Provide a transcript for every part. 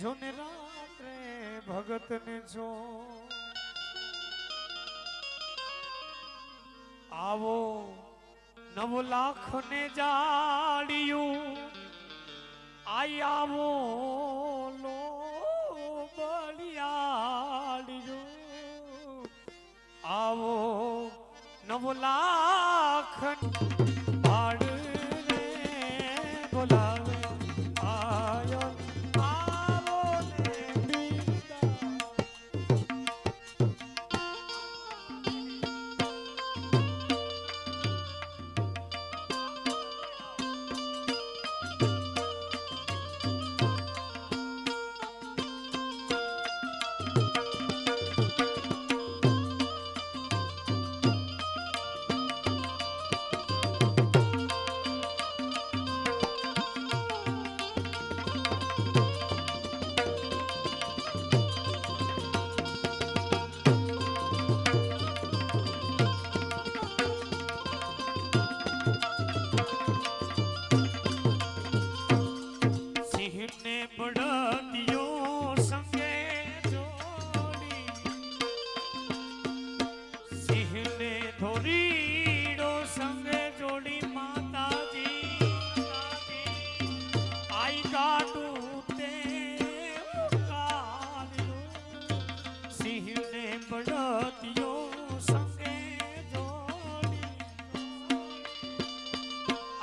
જોને રાત્રે ભગત ને જો આવો 9 લાખ ને જાડિયું આઈ આવો લો બળિયાડિયું આવો 9 લાખ ભાડ રે બોલાવે આયો આવો ને બીતા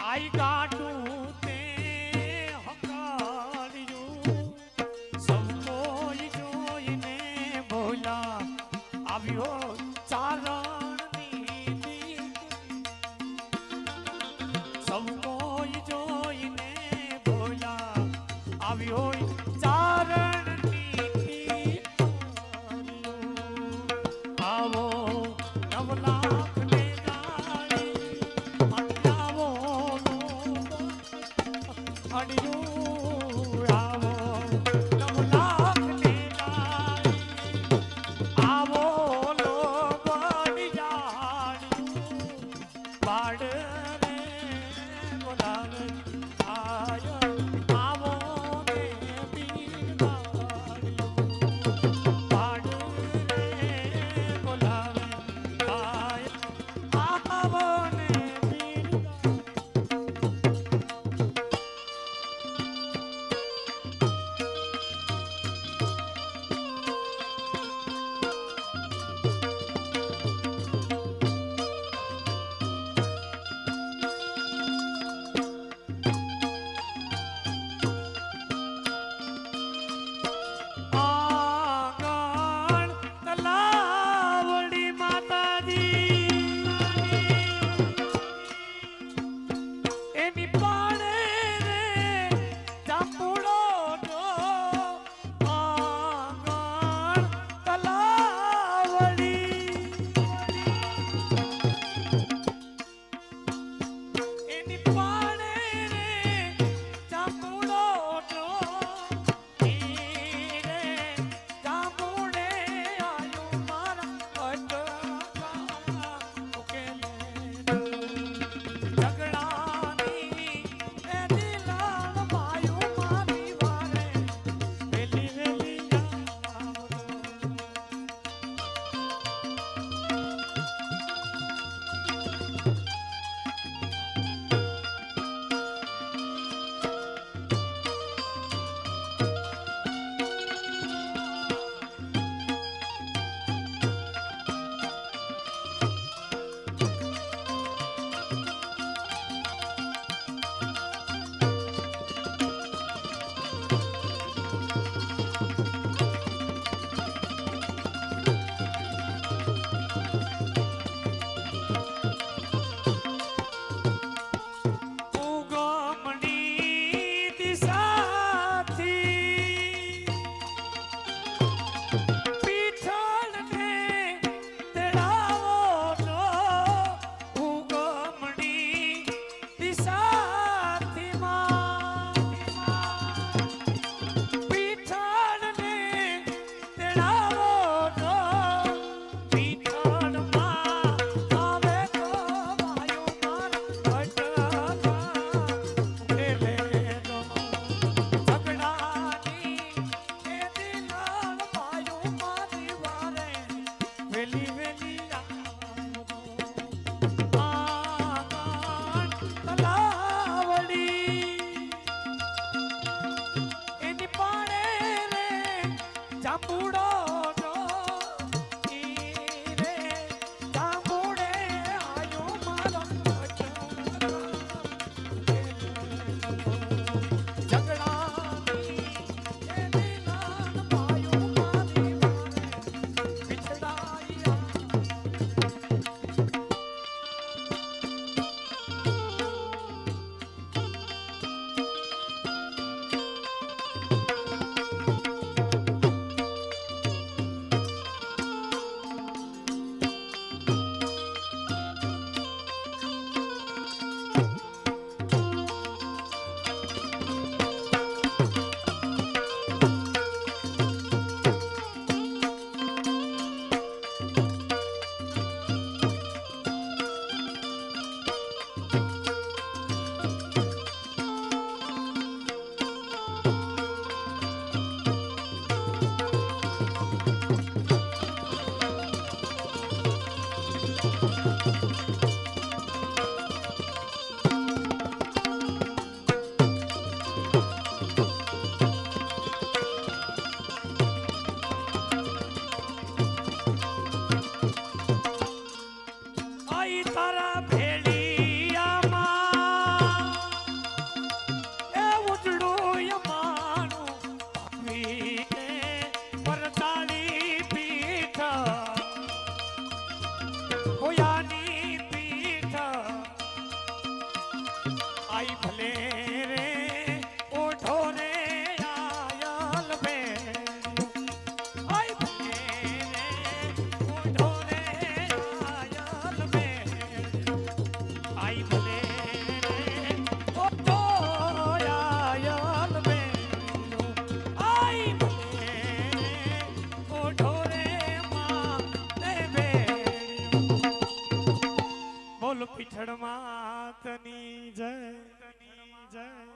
આઈ ગાડું તે હકાર્યું સૌ કોઈ જોઈને બોલા આવ્યો ચારણની દીકરી સૌ કોઈ જોઈને બોલા આવ્યો ચારણની દીકરી આવો 9 લાખ ને જાણી આવો અડિયું આવો 9 લાખ ને જાણી આવો લો બળિયાડિયું બાડ રે બોલાવે આયો આવો ને બીરવાડિયું બાડ રે બોલાવે આયો આવો ને જય.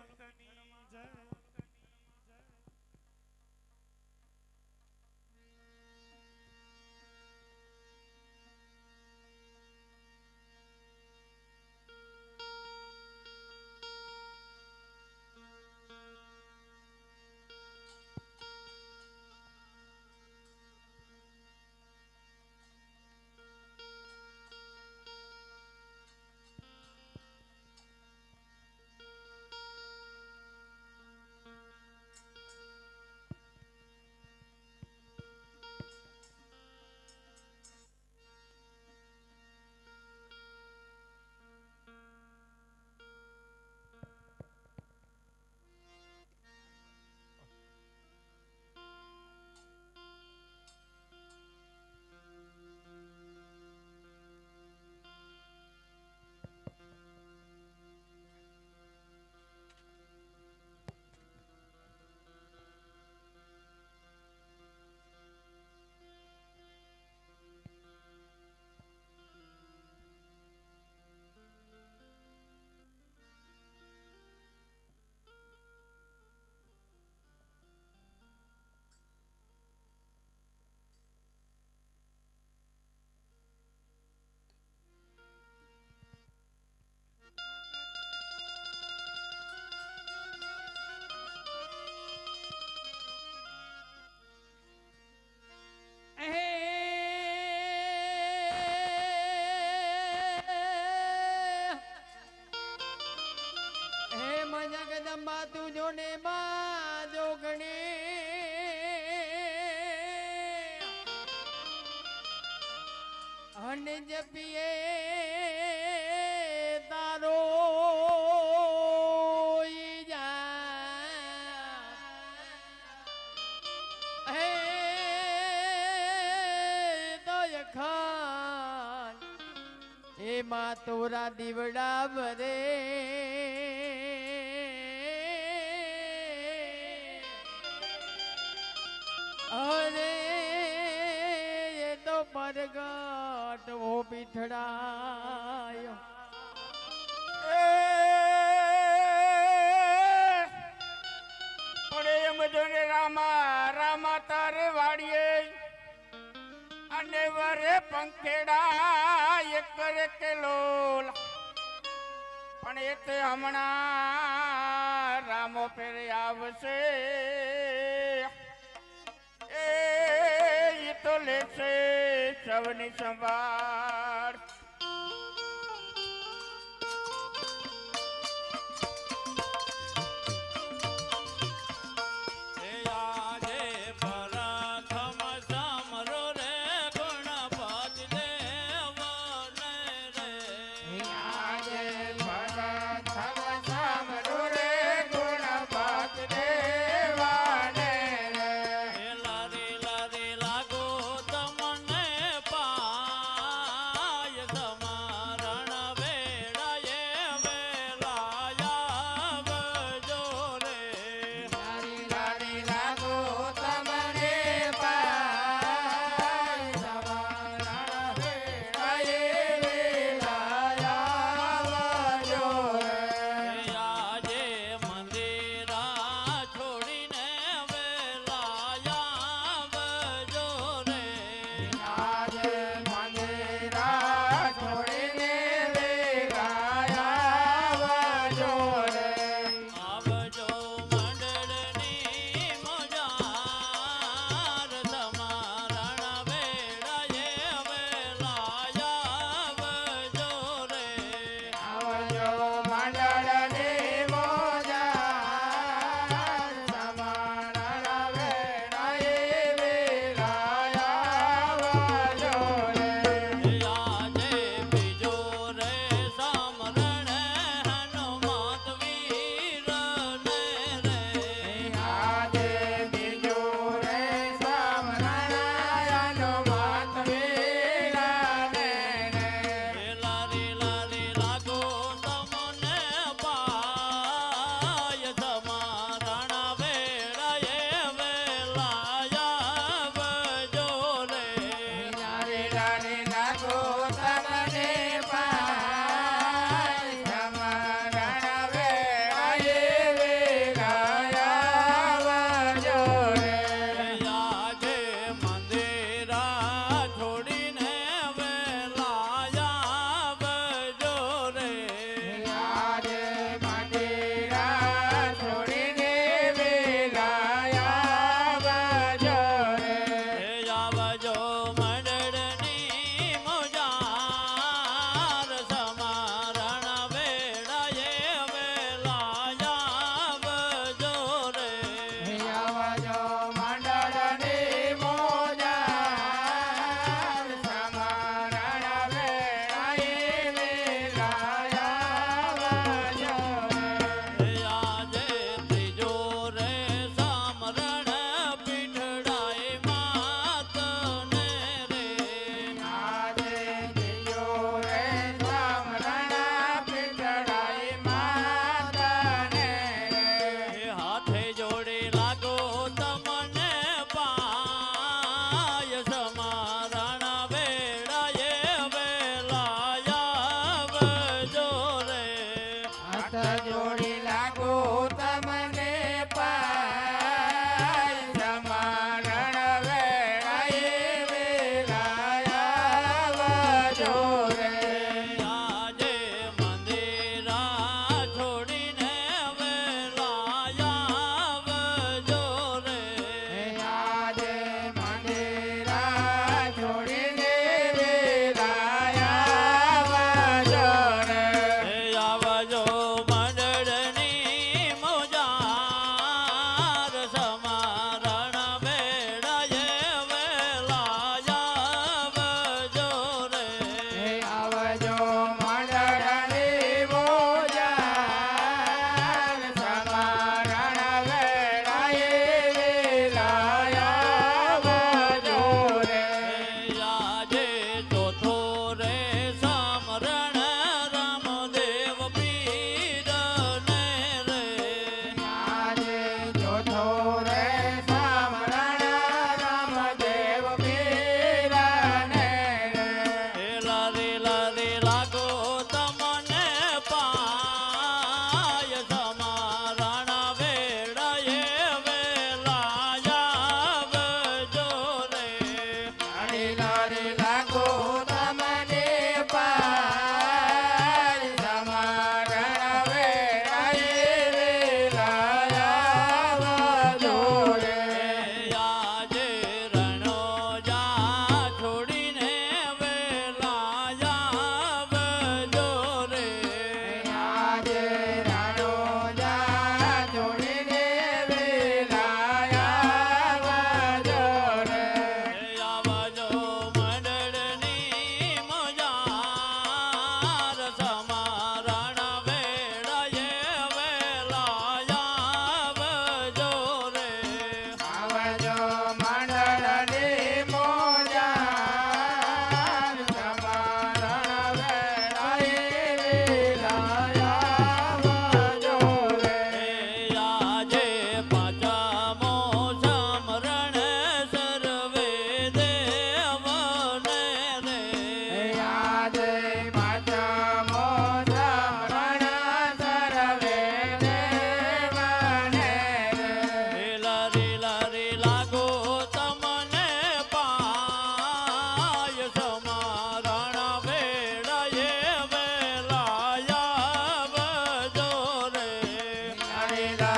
જગદંબા તું જોને માં જોગણી અને જપીએ તારો ઈ જા હે દોય ખાન એ માં તોરા દીવડા ભરે અરે એ તો પરગટ ઓ પીઠડાયો પડે એમ જોને રામા રામા તારે વાડીએ અને વરે પંખેડા એક કરે કે લોલ પણ એ તે હમણાં રામો ફેરે આવશે એ તો લેશે સૌની સંભાળ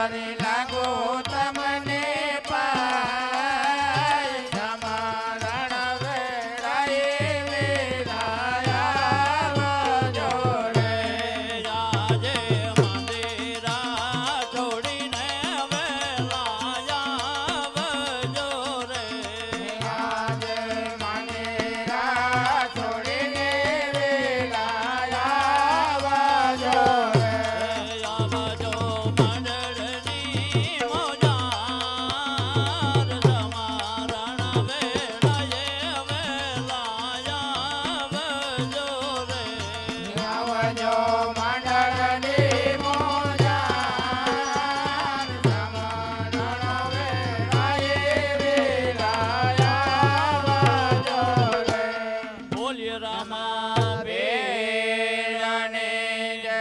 અરે લાગો તમને પાય સમારણ વેળાએ વેળાયા જોડે આજે મંદિરા છોડીને વેલાયા જોરે આજે માનેરા છોડીને વેળાયા જોડે આવજો મંડળની મોજાર સમારણ વેળાએ વેલાયા જોરે આવજો મંડળની મોજાર સમારણ વેળાએ વેળાયા જોડે બોલીએ રામા વેરાને જય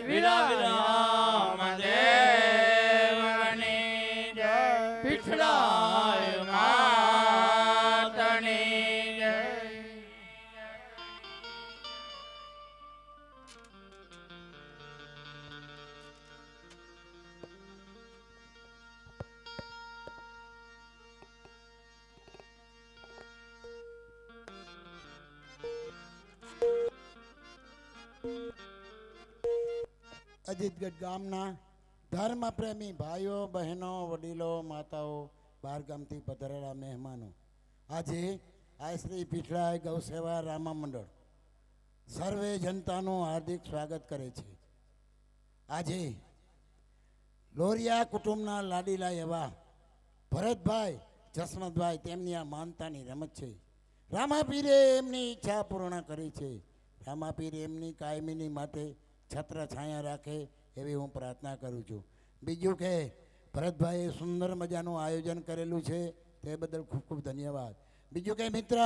વીરા વિરામ દેવની જય પીઠડાય માતની જય અજીતગઢ ગામના ધર્મ પ્રેમી ભાઈઓ બહેનો વડીલો માતાઓ બહારગામથી પધારેલા મહેમાનો આજે આ શ્રી પીઠળાય ગૌસેવા રામા મંડળ સર્વે જનતાનું હાર્દિક સ્વાગત કરે છે. આજે લોરિયા કુટુંબના લાડીલા એવા ભરતભાઈ જસવંતભાઈ તેમની આ માનતાની રમત છે. રામાપીરે એમની ઈચ્છા પૂર્ણ કરી છે. રામાપીર એમની કાયમીની માટે છત્ર છાયા રાખે એવી હું પ્રાર્થના કરું છું. બીજું કે ભરતભાઈએ સુંદર મજાનું આયોજન કરેલું છે તે બદલ ખૂબ ખૂબ ધન્યવાદ. બીજું કે મિત્ર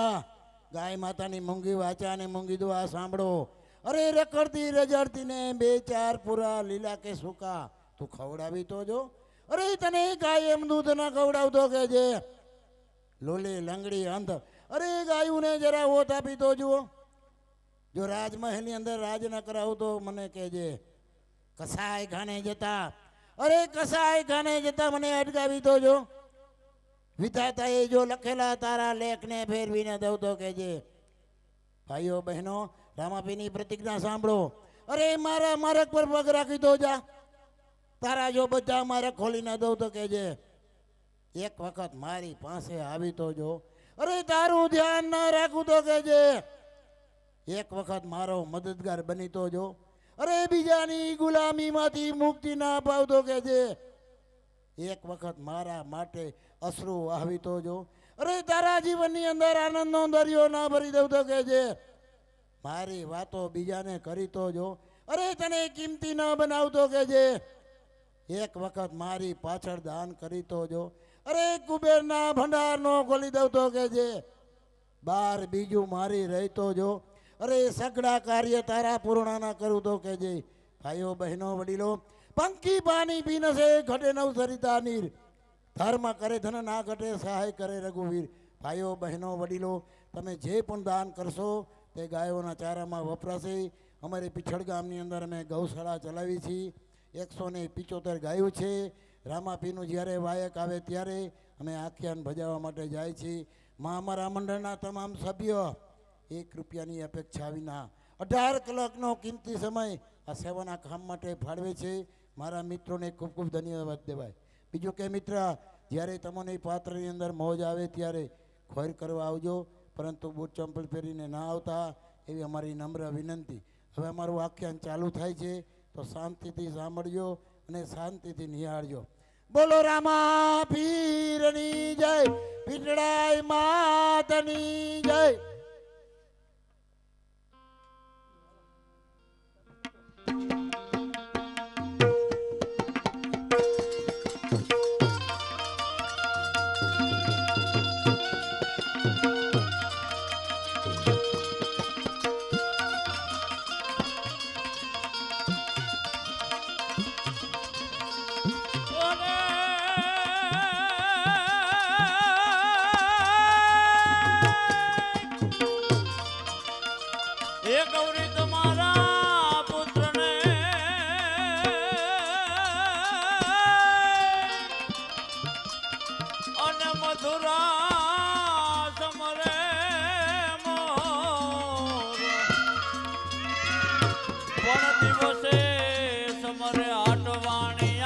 ગાય માતાની મૂંગી વાચા અને મૂંગી દુઆ સાંભળો. અરે રખડતી રજડતી ને બે ચાર પૂરા લીલા કે સૂકા તું ખવડાવી તો જો. અરે તને ગાય એમ દૂધ ના ખવડાવતો કે જે લોલી લંગડી અંધ અરે ગાયુંને જરા ઓત આપી તો જુઓ. જો રાજમહેલની અંદર રાજ ન કરાવું તો મને કહેજે. કસાય ખાને જતા અરે કસાય ખાને જતા મને અટકાવી તો જો. વિધાતાએ જો લખેલા તારા લેખને ફેરવીને દઉં તો કહેજે. ભાઈઓ બહેનો રામાપીની પ્રતિજ્ઞા સાંભળો. અરે મારા માર્ગ પર પગ રાખી દો જા. તારા જો બધા માર્ગ ખોલીને દઉં તો કહેજે. એક વખત મારી પાસે આવી તો જો. અરે તારું ધ્યાન ન રાખું તો કહેજે. એક વખત મારો મદદગાર બની તો જો. અરે બીજાની ગુલામીમાંથી મુક્તિ ના અપાવતો કહેજે. એક વખત મારા માટે અશ્રુ આવી તો જો. અરે તારા જીવનની અંદર આનંદનો દરિયો ના ભરી દઉં તો કહેજે. મારી વાતો બીજાને કરી તો જો. અરે તને કિંમતી ના બનાવતો કહેજે. એક વખત મારી પાછળ દાન કરી તો જો. અરે કુબેરના ભંડારનો ખોલી દઉં તો કહેજે. બાર બીજું મારી રહેતો જો. અરે સગડા કાર્ય તારા પૂર્ણ ના કરું તો કહેજે. ભાઈઓ બહેનો વડીલો પંખી પાણી પીને છે ઘટે નવ સરિતા નીર. ધર્મ કરે ધન ના ઘટે સહાય કરે રઘુવીર. ભાઈઓ બહેનો વડીલો તમે જે પણ દાન કરશો તે ગાયોના ચારામાં વપરાશે. અમારે પીછળ ગામની અંદર અમે ગૌશાળા ચલાવી છીએ. 175 ગાયો છે. રામાપીનું જ્યારે વાયક આવે ત્યારે અમે આખ્યાન ભજાવવા માટે જાય છીએ. અમારા મંડળના તમામ સભ્યો 1 રૂપિયાની અપેક્ષા વિના 18 કલાકનો કિંમતી સમય આ સેવાના કામ માટે ફાળવે છે. મારા મિત્રોને ખૂબ ખૂબ ધન્યવાદ દેવાય. બીજું કે મિત્ર જ્યારે તમને પાત્રની અંદર મોજ આવે ત્યારે ખોર કરવા આવજો, પરંતુ બૂટ ચંપલ પહેરીને ના આવતા એવી અમારી નમ્ર વિનંતી. હવે અમારું આખ્યાન ચાલુ થાય છે તો શાંતિથી સાંભળજો અને શાંતિથી નિહાળજો. બોલો રામા પીરની જય, પીઠળાય માતની જય. એ ગૌરી તમારા પુત્રને મથુરા સમરે મોર પણ દિવસે સમરે આટવાણિયા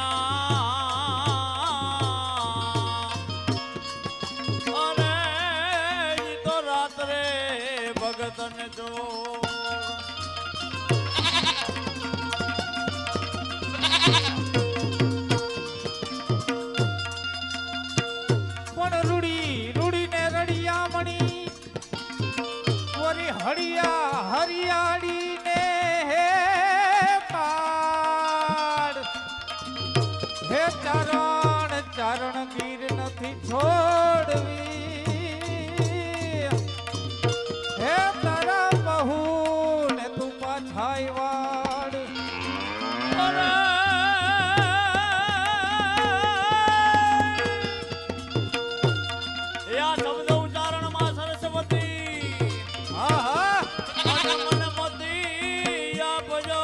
અરે ઈ તો રાત્રે ભગતને જો પણ રૂડીને રડિયામણી ઓરી હળિયા હરિયાળીને હે પાડ હે ચારણ ગીર નથી છોડવી હે તારા બહુ ને તું પાછાઈ વાડ અરે એ આ શબ્દ ઉચ્ચારણમાં સરસ્વતી આહા અને મને મતી આપજો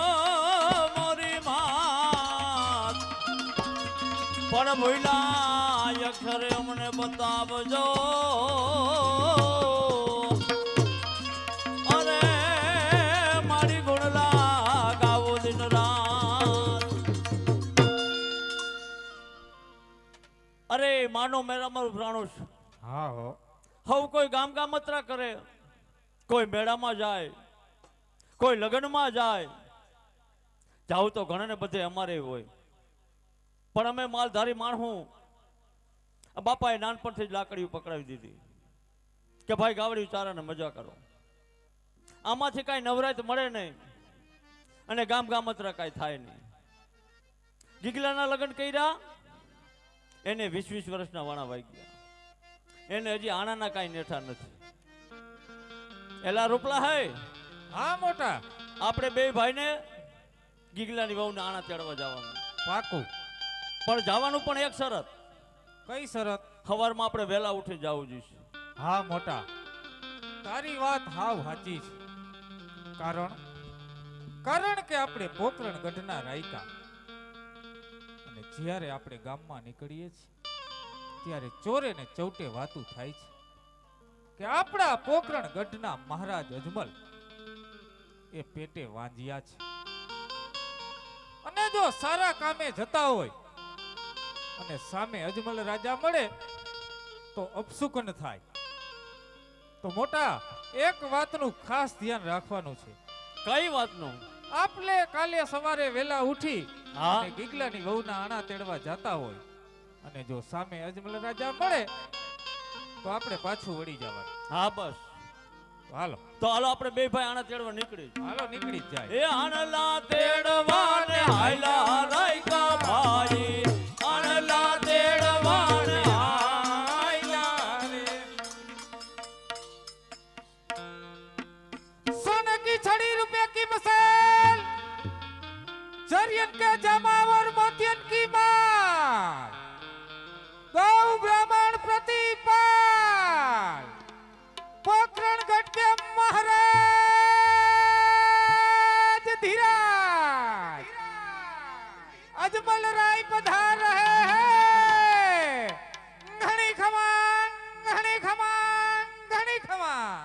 મોરી માત પણ ભૂલા અક્ષરે અમને બતાવજો અરે મારી ગુણલા ગાવો દિન રાત અરે માનો મેરા મારું પ્રાણુષ હા હો હવ કોઈ ગામત્રા કરે કોઈ મેળામાં જાય કોઈ લગ્નમાં જાય જાવ તો ઘણાને બધે અમારે હોય પણ અમે માલધારી માણું બાપાએ નાનપણથી જ લાકડીઓ પકડાવી દીધી કે ભાઈ ગાવડી ચારાને મજા કરો આમાંથી કાંઈ નવરાત મળે નહીં અને ગામત્રા કાંઈ થાય નહીં ગીગલાના લગ્ન કર્યા એને 20 વર્ષના વાણા વાઈ ગયા એને હજી આણાના કાંઈ નેઠા નથી એલા રૂપલા હે હા મોટા આપણે બે ભાઈને ગીગલાની વહુને આણા તેડવા જવાનું પાકું પણ જવાનું પણ એક શરત કઈ શરત સવારમાં આપણે વહેલા ઉઠી જવું જોઈશે હા મોટા તારી વાત હાવ સાચી છે કારણ કે આપણે પોકરણ ગઢના રાયકા અને જ્યારે આપણે ગામમાં નીકળીએ છીએ ત્યારે ચોરે ને ચૌટે વાતું થાય છે કે આપણા પોકરણ ગઢના મહારાજ અજમલ એ પેટે વાંજ્યા છે અને જો સારા કામે જતા હોય અને સામે અજમલ રાજા મળે તો અપસુકન થાય તો મોટા એક વાતનું ખાસ ધ્યાન રાખવાનું છે કઈ વાતનું આપણે કાલે સવારે વેલા ઉઠી હા અને ગીગલાની વહુના આણા તેડવા જાતા હોય અને જો સામે અજમલ રાજા મળે તો આપણે પાછું વળી જવાનું હા બસ હાલો તો હાલો આપણે બે ભાઈ આણા તેડવા નીકળી હાલો નીકળી જ જાય એ આણલા તેડવા ને હાયલા રાયકા ભાઈ આણલા તેડવા ને હાયલા રે सोने की छड़ी रुपए की मसाल चरियन के जमावर मोतियन की माल गौ ब्राह्मण प्रतिपाल पोखरण गढ़ के महाराज धीराज अजमल राय पधार रहे हैं घनी खमान घनी खमान घनी खमान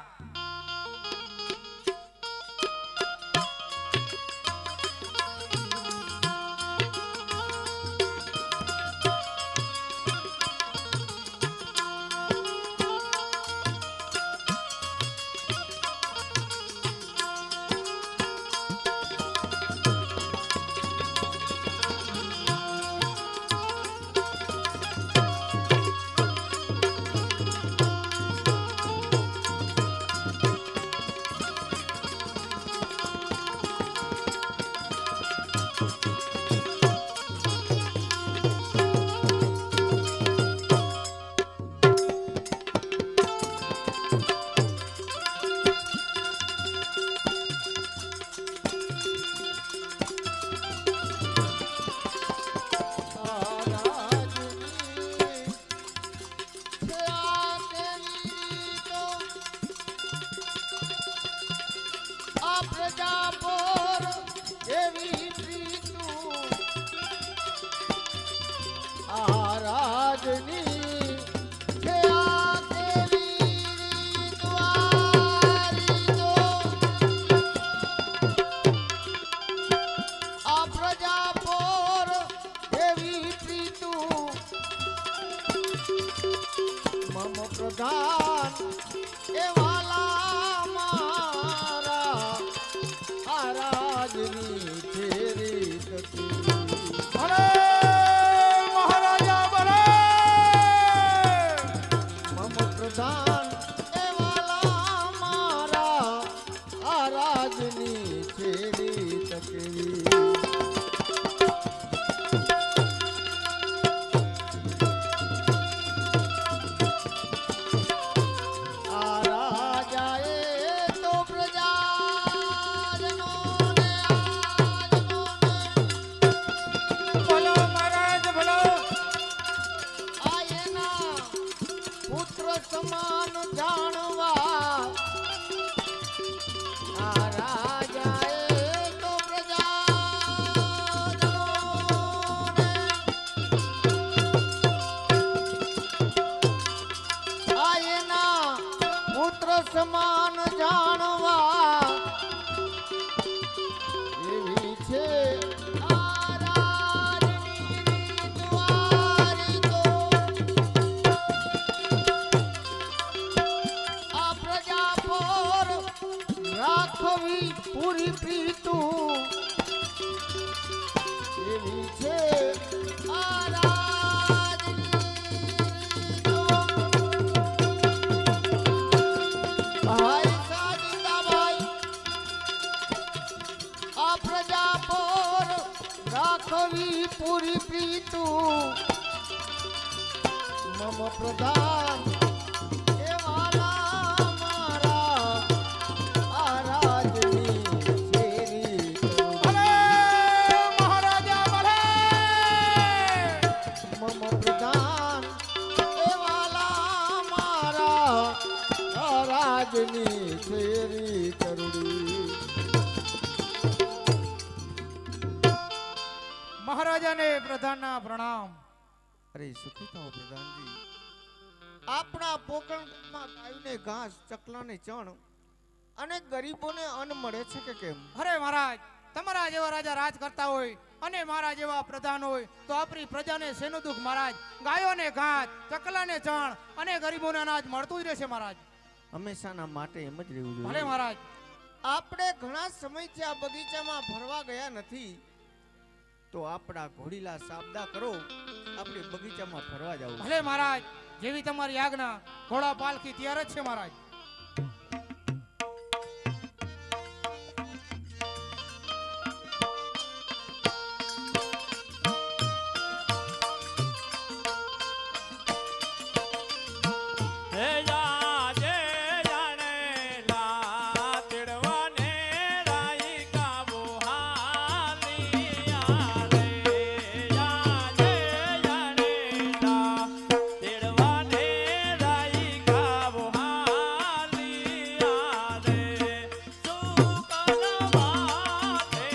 રાજની છે આ પ્રધાન એ વાલા મારા આ રાજની ફેરી તકી. ભલે મહારાજા ભલે. મમ પ્રધાન એ વાલા મારા આ રાજની ફેરી તકી. આ રાજાએ તો પ્રજાજનોને ભલો મહારાજ ભલો. આ એના પુત્ર સમાન જાણવા. આ રાજાએ તો પ્રજાજનોને આ એના પુત્ર સમાન જાણવા. એવી છે આ રાજની રીતવારી તો. આ પ્રજા પર રાખવી પૂરી પ્રીતું. એવી છે આ રાજની રીતો. ભાઈ સાજિદાભાઈ આ પ્રજા પર રાખવી પૂરી પ્રીતું. મમ પ્રધાન એ વાલા મારા આ રાજની ફેરી કરું. ભલે મહારાજા ભલે. મમ પ્રધાન એ વાલા મારા આ રાજની ફેરી કરુડી. મહારાજાને પ્રધાનના પ્રણામ. અરે સુખી થાઓ પ્રધાનજી. આપણા પોકણમાં ગાયને ઘાસ, ચકલાને ચણ અને ગરીબોને અન્ન મળે છે કે કેમ? અરે મહારાજ, તમારા જેવા રાજા રાજ કરતા હોય અને મારા જેવા પ્રધાન હોય તો આપણી પ્રજાને શેનું દુઃખ મહારાજ? ગાયોને ઘાસ, ચકલાને ચણ અને ગરીબોને અનાજ મળતું જ રહેશે મહારાજ. હંમેશાના માટે એમ જ રહેવું ભલે જોઈએ. મહારાજ. આપણે ઘણા સમયથી આ બગીચામાં ફરવા ગયા નથી, તો આપણા ઘોડીલા સાબદા કરો, આપણે બગીચામાં ફરવા જાવ. ભલે મહારાજ, જેવી તમારી આજ્ઞા. ઘોડા પાલખી તૈયાર જ છે મહારાજ. હે જાજે જાણે લા તેડવાને રાઈ કાબુ હાલિયા રે. જાજે જાણે લા તેડવાને રાઈ કાબુ હાલિયા રે. સુકન માથે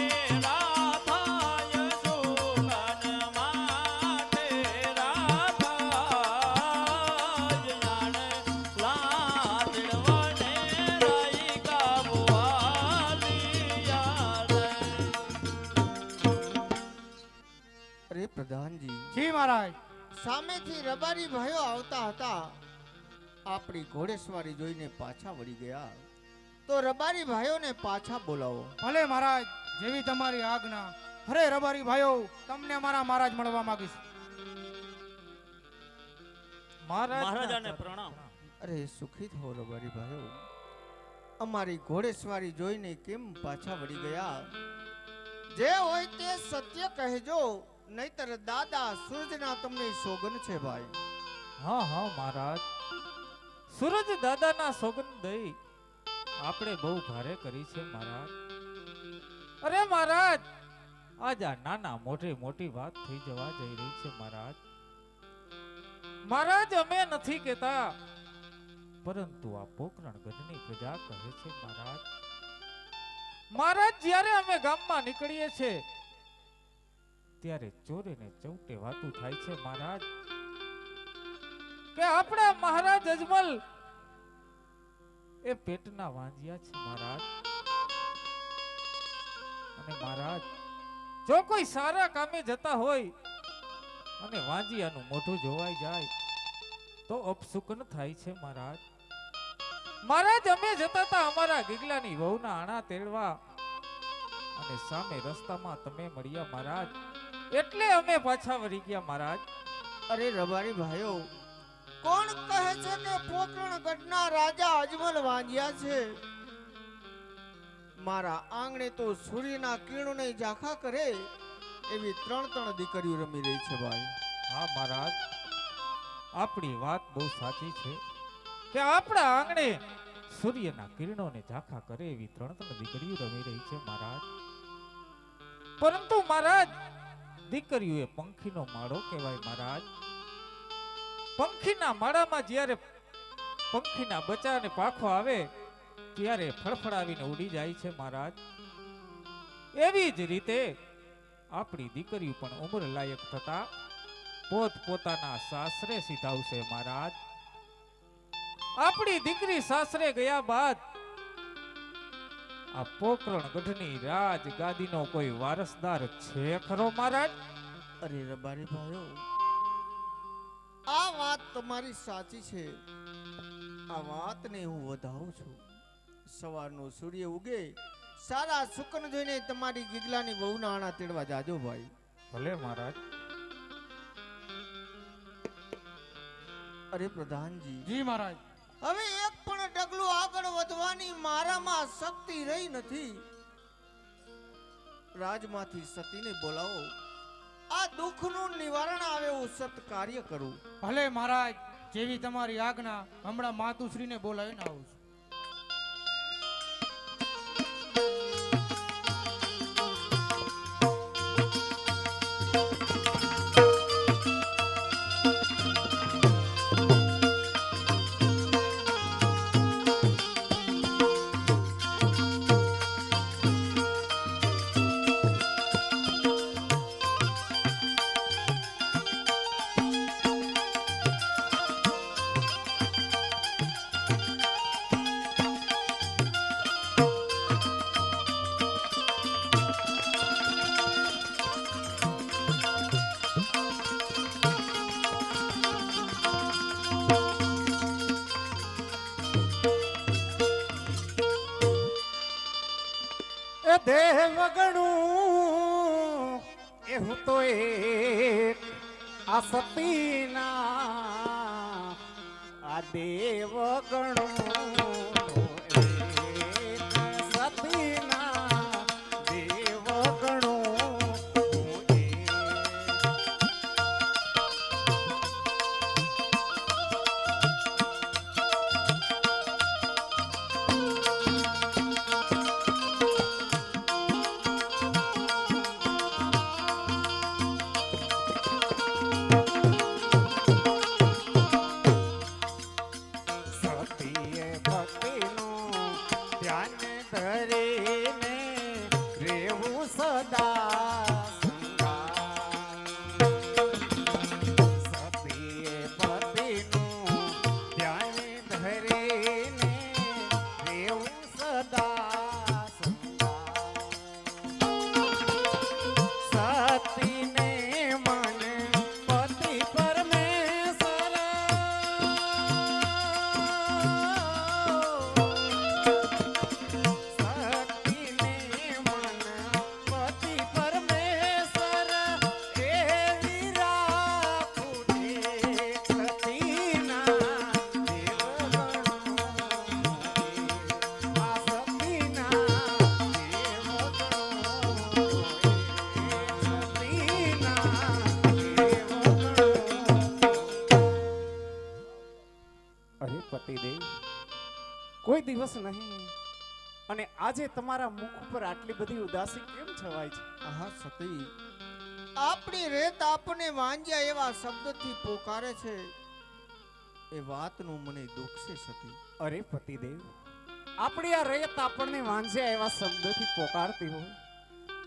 રાધાય સુકન માથે અરે પ્રધાનજી, જી મહારાજ. સામેથી રબારી ભાઈઓ આવતા હતા. આપણી ઘોડેસવારી જોઈને પાછા વળી ગયા. તો રબારી ભાઈઓને પાછા બોલાવો. ભલે મહારાજ, જેવી તમારી આજ્ઞા. અરે રબારી ભાઈઓ, તમને અમારા મહારાજ મળવા માંગીશ. મહારાજાને પ્રણામ. અરે સુખી થાઓ રબારી ભાઈઓ. અમારી ઘોડેસવારી જોઈને કેમ પાછા વળી ગયા? જે હોય તે સત્ય કહેજો, નહીતર દાદા સૂરજના તમને સોગન છે ભાઈ. હા હા મહારાજ, સૂરજ દાદાના સોગંદ દઈ આપણે બહુ ભારે કરી છે મહારાજ. અરે મહારાજ, આજ આ નાના મોટી વાત થઈ જવા જઈ રહી છે મહારાજ. મહારાજ, અમે નથી કહેતા, પરંતુ આ પોકરણ ગઢની પ્રજા કહે છે મહારાજ. મહારાજ, જ્યારે અમે ગામમાં નીકળીએ છીએ ત્યારે ચોરે ને ચૌટે વાતું થાય છે મહારાજ કે આપણા મહારાજ અજમલ એ પેટના વાંજિયા છે મહારાજ. અને મહારાજ, જો કોઈ સારા કામે જતા હોય અને વાંજિયાનું મોઢું જોવાઈ જાય તો અપસુકન થાય છે મહારાજ. મહારાજ અમે જતા હતા અમારા ગીગલાની વહુના આણા તેડવા અને સામે રસ્તામાં તમે મળ્યા મહારાજ, એટલે અમે પાછા વળી ગયા મહારાજ. અરે રબારી ભાઈઓ, કોણ કહે છે કે પોકરણ ગઢના રાજા અજમલ વાંજ્યા છે? મારા આંગણે તો સૂર્યના કિરણોને ઝાંખા કરે એવી ત્રણ દીકરીઓ રમી રહી છે ભાઈ. હા મહારાજ, આપણી વાત બહુ સાચી છે કે આપણા આંગણે સૂર્યના કિરણોને ઝાંખા કરે એવી ત્રણ દીકરીઓ રમી રહી છે મહારાજ. પરંતુ મહારાજ, દીકરીઓ એ પંખીનો માળો કહેવાય મહારાજ. પંખીના માળામાં જ્યારે પંખીના બચ્ચાને પાખો આવે ત્યારે ફડફડાવીને ઉડી જાય છે મહારાજ. એવી જ રીતે આપણી દીકરીઓ પણ ઉંમર લાયક થતા પોત પોતાના સાસરે સીધાવશે મહારાજ. આપણી દીકરી સાસરે ગયા બાદ આ પોકરણ ગઢની રાજ ગાદીનો કોઈ વારસદાર છે ખરો મહારાજ? અરે રબારી ભાઈઓ, આ વાત તમારી સાચી છે. આ વાતને હું વધાવું છું. સવારનો સૂર્ય ઉગે, સારા સુકન જોઈને તમારી ગીગલાની વહુના આણા તેડવા જાજો ભાઈ. ભલે મહારાજ. અરે પ્રધાનજી, જી મહારાજ. હવે એક પણ ડગલું આગળ વધવાની મારામાં શક્તિ રહી નથી. રાજમાંથી સતીને બોલાવો, આ દુઃખનું નિવારણ આવે એવું સત કાર્ય કરું. ભલે મહારાજ, જેવી તમારી આજ્ઞા. હમણાં માતુશ્રીને બોલાવીને આવું છું. દેવ ગણું એ હું તો એક આ સતીના આ દેવ ગણું સતીના દેવ ગણું કોઈ દિવસ નહીં અને આજે તમારા મુખ ઉપર આટલી બધી ઉદાસી કેમ છવાય છે? આહા સતી, આપણી રેત આપને વાંજ્યા એવા શબ્દથી પોકારે છે, એ વાતનું મને દુઃખ છે સતી. અરે પતિદેવ, આપણી આ રેત આપણને વાંઝ્યા એવા શબ્દોથી પોકારતી હોય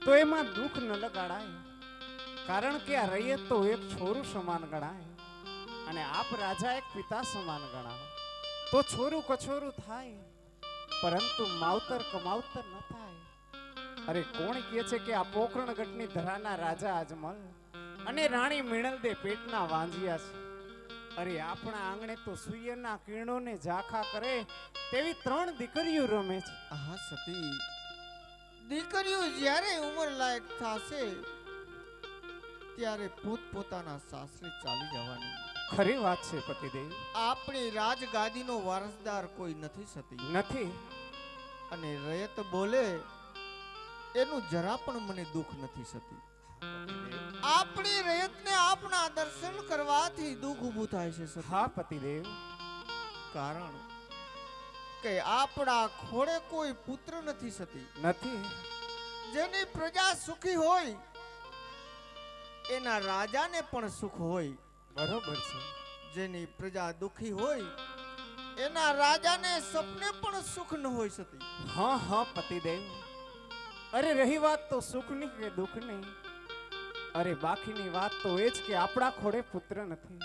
તો એમાં દુઃખ ન લગાડાય, કારણ કે આ રૈયત તો એક છોરું સમાન ગણાય અને આપ રાજા એક પિતા સમાન ગણાય. તો છોરું કછોરું થાય પરંતુ માવતર કમાવતર ન થાય. અરે કોણ કહે છે કે આ પોકરણગઢની ધરાના રાજા અજમલ અને રાણી મિણલ દે પેટના વાંજિયા છે? અરે આપણા આંગણે તો સૂર્યના કિરણોને ઝાંખા કરે તેવી 3 દીકરીઓ રમે છે. હા સતી, દીકરીઓ જ્યારે ઉંમર લાયક થશે ત્યારે પોતપોતાના સાસરે ચાલી જવાની. ખરી વાત છે પતિદેવ. આપણી રાજગાદીનો વારસદાર કોઈ નથી સતી. નથી. અને રયત બોલે એનું જરા પણ મને દુઃખ નથી સતી. આપણી રયતને આપના દર્શન કરવાથી દુઃખ ઊભું થાય છે સતી. હા પતિદેવ. કારણ કે આપણા ખોળે કોઈ પુત્ર નથી સતી. નથી. જેની પ્રજા સુખી હોય એના રાજાને પણ સુખ હોય. બરોબર છે. જેની પ્રજા દુખી હોય એના રાજાને સપને પણ સુખ ન હોય સતી. હા હા પતિદેવ. અરે રહી વાત તો સુખની કે દુઃખની, અરે બાકીની વાત તો એ જ કે આપણા ખોડે પુત્ર નથી.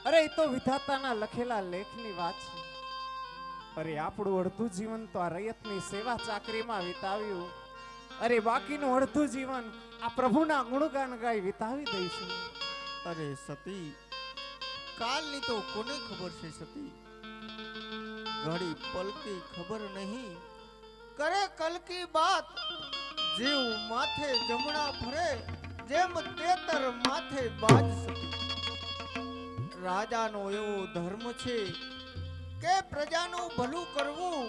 અરે એ તો વિધાતાના લખેલા લેખની વાત છે. અરે આપણું અડધું જીવન તો આ રયતની સેવા ચાકરીમાં વિતાવ્યું. અરે બાકીનું અડધું જીવન આ પ્રભુના ગુણગાન ગાઈ વિતાવી દઈશું. અરે સતી, કાલની તો કોને ખબર છે સતી? ઘડી પલકી ખબર નહીં, કરે કલકી બાત. જીવ માથે જમણા ફરે જેમ તેતર માથે બાજ સતી. રાજાનો એવો ધર્મ છે કે પ્રજાનું ભલું કરવું,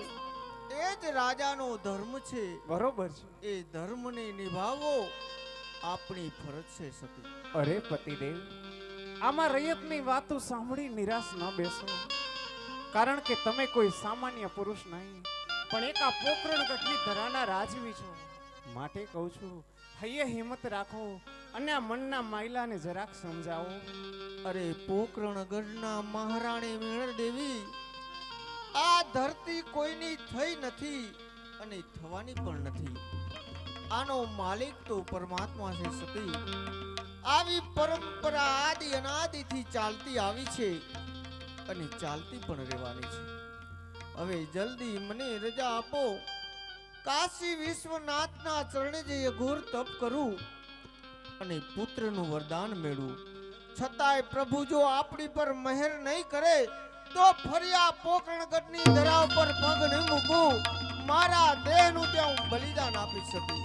એ જ રાજાનો ધર્મ છે. બરોબર છે. એ ધર્મને નિભાવવો આપણી ફરજ છે સતી. અરે પતિદેવ, આમાં રયતની વાતો સાંભળી નિરાશ ન બેસો. કારણ કે તમે કોઈ સામાન્ય પુરુષ નહીં, પણ એક આ પોકરણગઢની ધરાના રાજવી છો. માટે કહું છું, હૈયે હિંમત રાખો અને આ મનના માયલાને જરાક સમજાવો. અરે પોકરણગઢના મહારાણી મેળર દેવી, આ ધરતી કોઈની થઈ નથી અને થવાની પણ નથી. આનો માલિક તો પરમાત્મા છે સતી. આવી પરંપરા આદિ અનાદિથી ચાલતી આવી છે અને ચાલતી પણ રહેવાની છે. હવે જલ્દી મને રજા આપો. કાશી વિશ્વનાથના ચરણે જઈ ઘોર તપ કરું અને પુત્રનું વરદાન મેળવું. છતાંય પ્રભુ જો આપણી પર મહેર નહીં કરે તો ફરી આ પોકરણગઢની ધરા ઉપર પગ નહીં મૂકું. મારા દેહનું ત્યાં હું બલિદાન આપી શકું.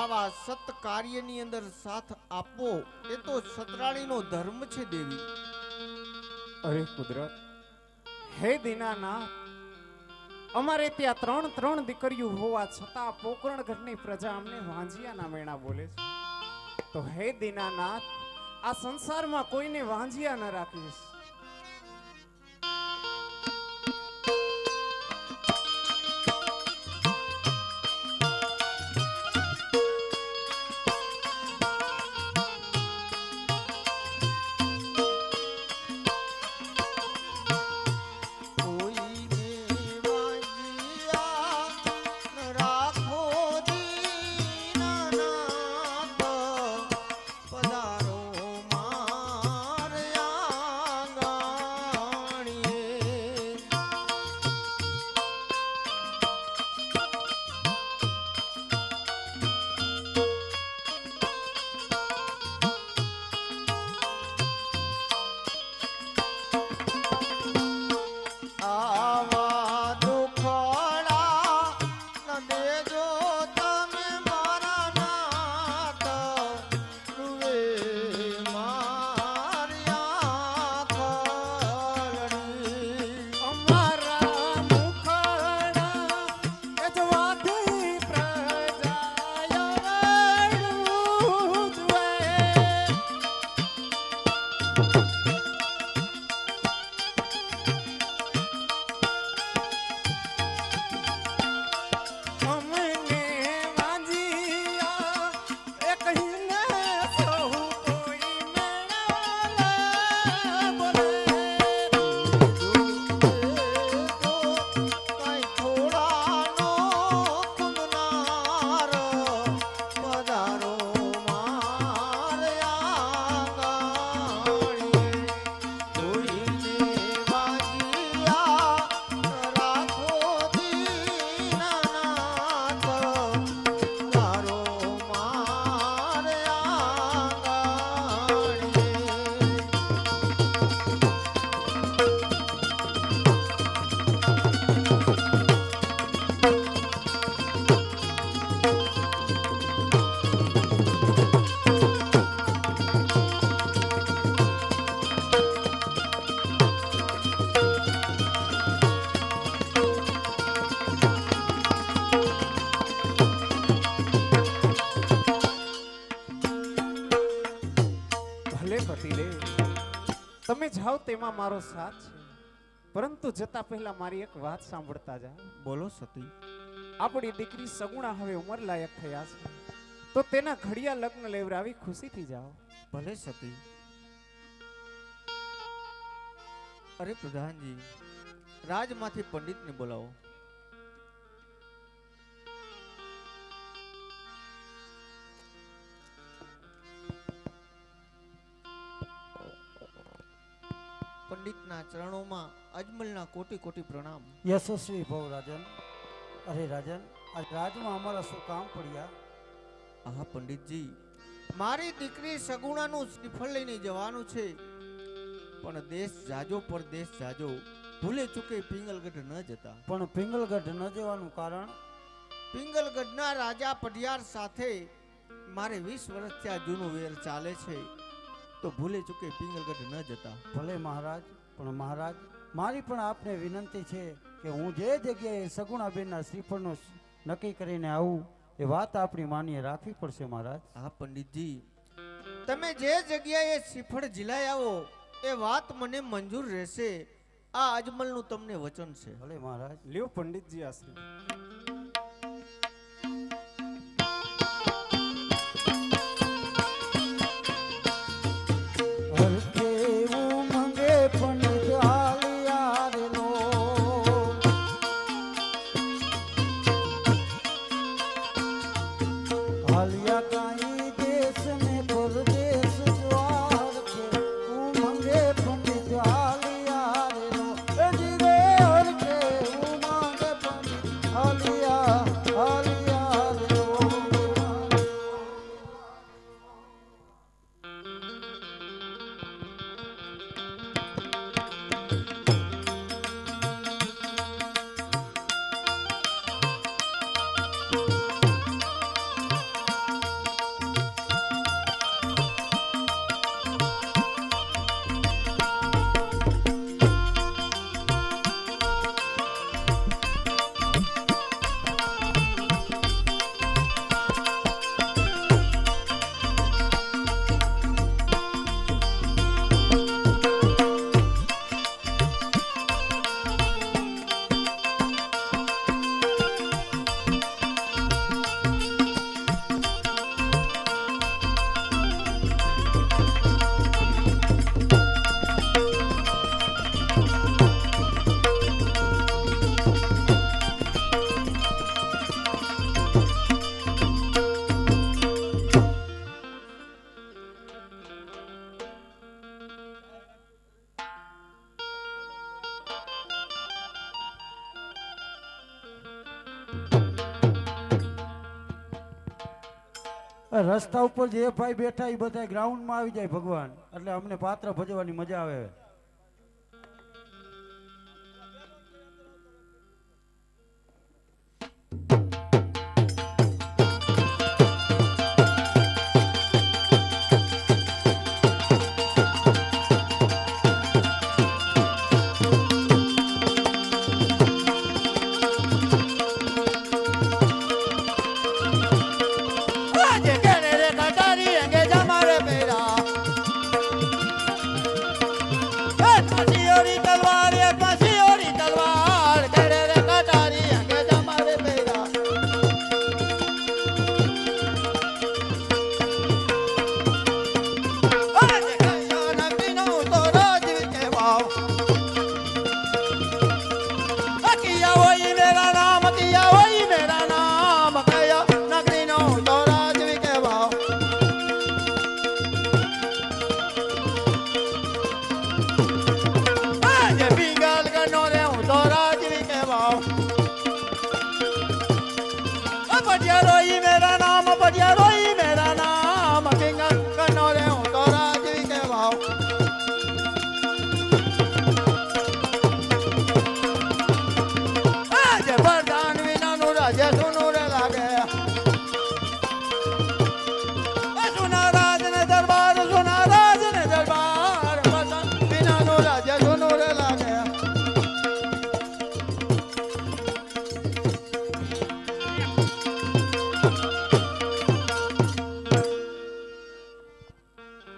આવા સત કાર્યની અંદર સાથ આપવો એ તો સતરાણીનો ધર્મ છે દેવી. અરે કુદરત, હે દીનાનાથ, અમારે ત્યાં 3 દીકરીઓ હોવા છતાં પોકરણગઢની પ્રજા અમને વાંજિયાના મેણા બોલે છે. તો હે દીનાનાથ, આ સંસારમાં કોઈને વાંજિયા ન રાખીશ. પધારો માર ભલે પતિદેવ તમે જાઓ તેમાં મારો સાથ છે, પરંતુ જતા પહેલા મારી એક વાત સાંભળતા જાઓ. બોલો સતી. આપણી દીકરી સગુણા હવે ઉંમર લાયક થયા છે, તો તેના ઘડિયા લગ્ન લેવરાવી ખુશીથી જાઓ. ભલે સતી. અરે પ્રધાનજી, રાજમાંથી પંડિતને બોલાવો. પંડિતના ચરણોમાં અજમલના કોટી કોટી પ્રણામ. યશસ્વી ભવ રાજન. અરે રાજન, આજ રાજમાં અમારા શું કામ પડ્યા? આહા પંડિતજી, મારી દીકરી સગુણાનું શ્રીફળ લઈને જવાનું છે, પણ દેશ જાજો પરદેશ જાજો, ભૂલે ચૂકે પિંગલગઢ ન જતા. પણ પિંગલગઢ ન જવાનું કારણ? પિંગલગઢના રાજા પઢિયાર સાથે મારે 20 વર્ષથી આ જૂનો વેર ચાલે છે, તો ભૂલે ચૂકે પિંગલગઢ ન જતા. ભલે મહારાજ, પણ મહારાજ મારી પણ આપને વિનંતી છે કે હું જે જગ્યાએ સગુણાબેનના શ્રીફળનું નક્કી કરીને આવું એ વાત આપણી માન્ય રાખવી પડશે મહારાજ. હા પંડિતજી, તમે જે જગ્યાએ શ્રીફળ ઝીલાઈ આવો એ વાત મને મંજૂર રહેશે. આ અજમલનું તમને વચન છે. ભલે મહારાજ. લ્યો પંડિતજી આશ્રી. રસ્તા ઉપર જે ભાઈ બેઠા એ બધા ગ્રાઉન્ડમાં આવી જાય ભગવાન, એટલે અમને પાત્ર ભજવાની મજા આવે.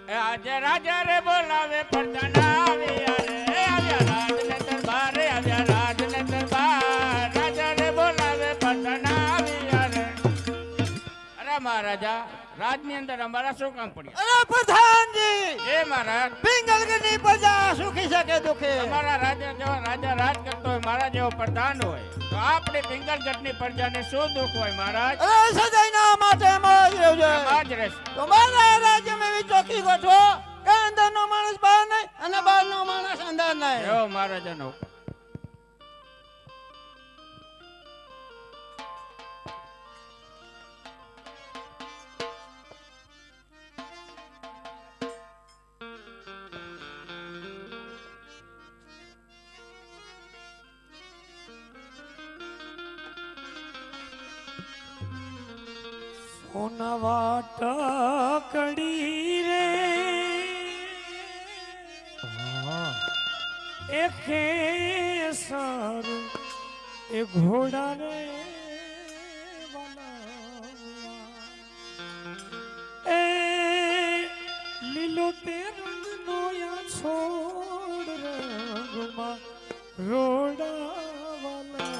એ આજે રાજા રે બોલાવે પડદાના આવ્યા રે આવ્યા રાજને દરબારે આવ્યા રાજને દરબાર રાજા રે બોલાવે પડદાના આવ્યા રે અરે મહારાજા રાજની અંદર અમારા શું કામ પડ્યા અરે પ્રધાનજી એ મહારાજ પિંગલગની પ્રજા સુખી શકે દુખી તમારા રાજા જેવા રાજા રાજ કરતો હોય મારા જેવો પ્રધાન હોય તો આપણે પિંગલગઢની પ્રજાને શું દુઃખ હોય મહારાજ અરે સદાયના માટે અમારી રહેજો આમાં જ રહેશે તો મારા રાજ્યમાં એવી ચોકી ગોઠવો કે અંદરનો માણસ બહાર નહીં અને બહારનો માણસ અંદર નહીં એવો મહારાજાનો હુકમ. સોનવાટ કડી રે એ કેસર એ ઘોડા રે વાલા. એ લીલો તે રંગનો યા છોડ રંગમાં રોડા વાલા.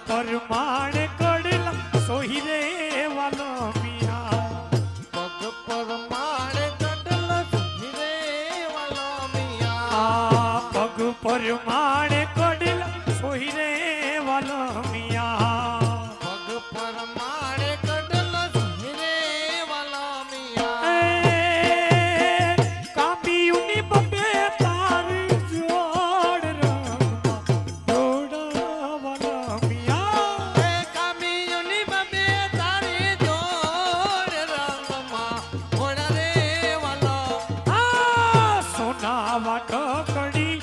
પરમાણ કડલા સોહી રે વાલો મિયા. પગ પરમાણ કડલા સોહી રે વાલો મિયા. પગ પરમાણ કડલા સોહી રે વાલો મિયા. પગ પરમાણ કડલા સોહી રે વાલો મિયા. કાબીયુની બબે તારી જોડ વાટ કડી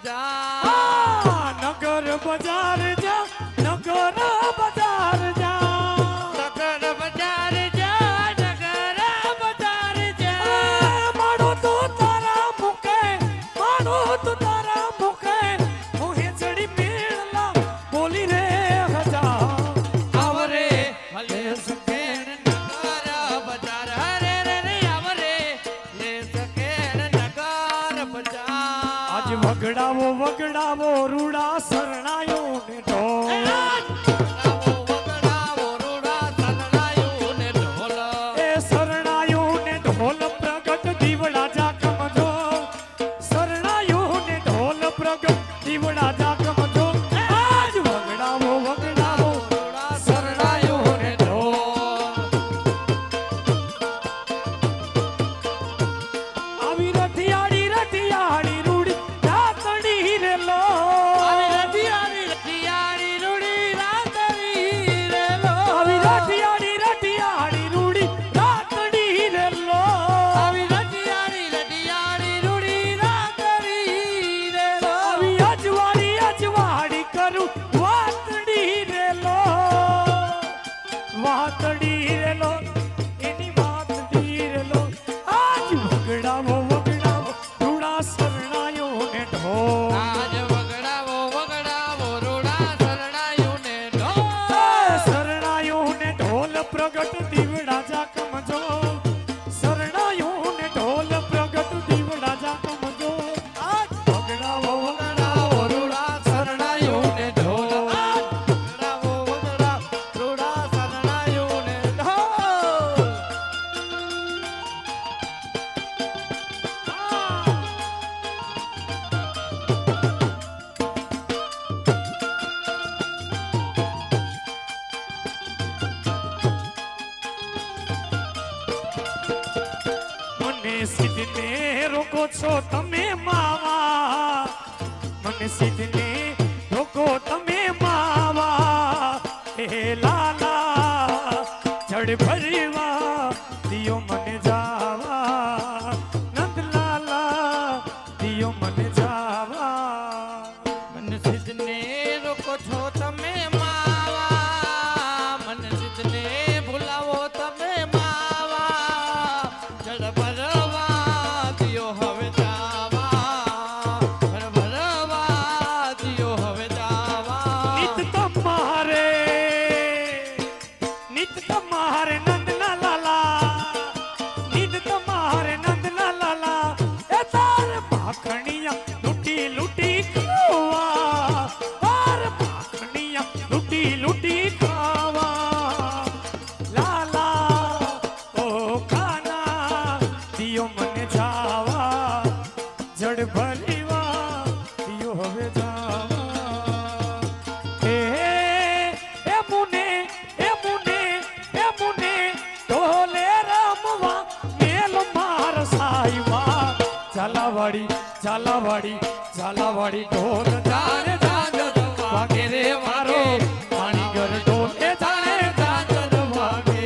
આ નગર બજાર જા નગર બજાર જા માડો તો તારા મુકે માડો તો તારા મુકે મોહે ચડી મેળલા બોલી રે હજા આવરે હલે સકેન નગર બજાર હરે રે રે આવરે લે સકેન નગર બજાર આજ વગડાવો વગડાવો રૂડા શરણાયો ને ઢોલ એ શરણાયો ને ઢોલ પ્રગટ દીવડા જા કમજો શરણાયો ને ઢોલ પ્રગટ દીવડા જા કમજો આજ વગડાવો વગડાવો શરણાયો ને ઢોલ આવી રથિયાળી રથિયાળી રૂડી રાતડી રે લો આવી રથિયાળી રથિયાળી રૂડી રાતડી રે લો આવી રથિયાળી રથિયાળી રૂડી રાતડી રે લો આવી રથિયાળી રથિયાળી રૂડી રાતડી રે લો આવી અજવાળી અજવાળી કરું વાતડી રે લો વાતડી રે લો એની વાતડી રે લો આજ વગડાવો વગડાવો રૂડા શરણાયો ને ઢોલ શરણાયો ને ઢોલ પ્રગટ દીવડા જા કમજો શરણાયો ને ઢોલ પ્રગટ દીવડા જા કમજો આજ વગડાવો વગડાવો રૂડા શરણાયો ને ઢોલ વગડાવો વગડાવો રૂડા શરણાયો ને ઢોલ મને સિદ્ધને રોકો છો તમે માવા મને સિદ્ધને રોકો તમે માવા હે લાલા જડ ભરવા દિયો મને જાવા નંદ લાલા દિયો મને જાવા મને સિદ્ધને રોકો છો તમે માવા મને સિદ્ધને ભૂલાવો તમે માવા જડ ભરવા દિયો હવે જાવા જડ ભરવા દિયો હવે જાવા નિત તમારે નંદના લાલા નિત તમારે નંદના લાલા એ તાર ભાખણિયા લૂટી લૂટી ખાવા તાર ભાખણિયા લૂટી લૂટી ખાવા લાલા ઓ કાના દિયો મને જાવા જડ ભરીવા દિયો હવે જાવા એ મુને ઢોલે રમવા મેલ માર સાઈવા ઝાલાવાડી ઝાલાવાડી ઝાલાવાડી ઢોલ જાણે જાજર વાગે રે મારો પાણી ઘર ઢોલ એ જાણે જાજર વાગે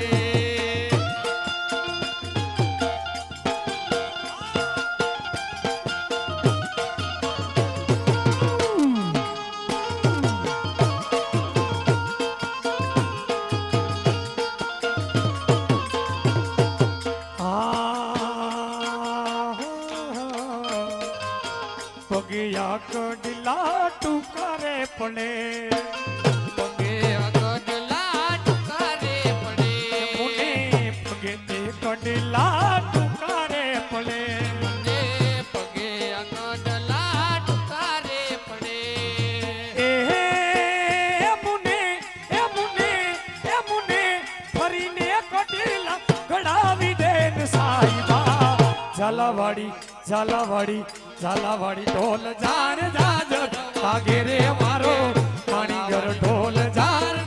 પગિયા કડલા ટુકારે પડે પગે અગડલા ટુકારે પડે મુને પગે તે કડલા ટુકારે પડે મને પગે અગડલા ટુકારે પડે એ મુને ફરીને કડલા ગડાવી દે ને સાઈબા ઝાલાવાડી ઝાલાવાડી ઝાલાવાડી ઢોલ જાણ જાજર વાગે રે મારો પાણી ઘર ઢોલ જાણ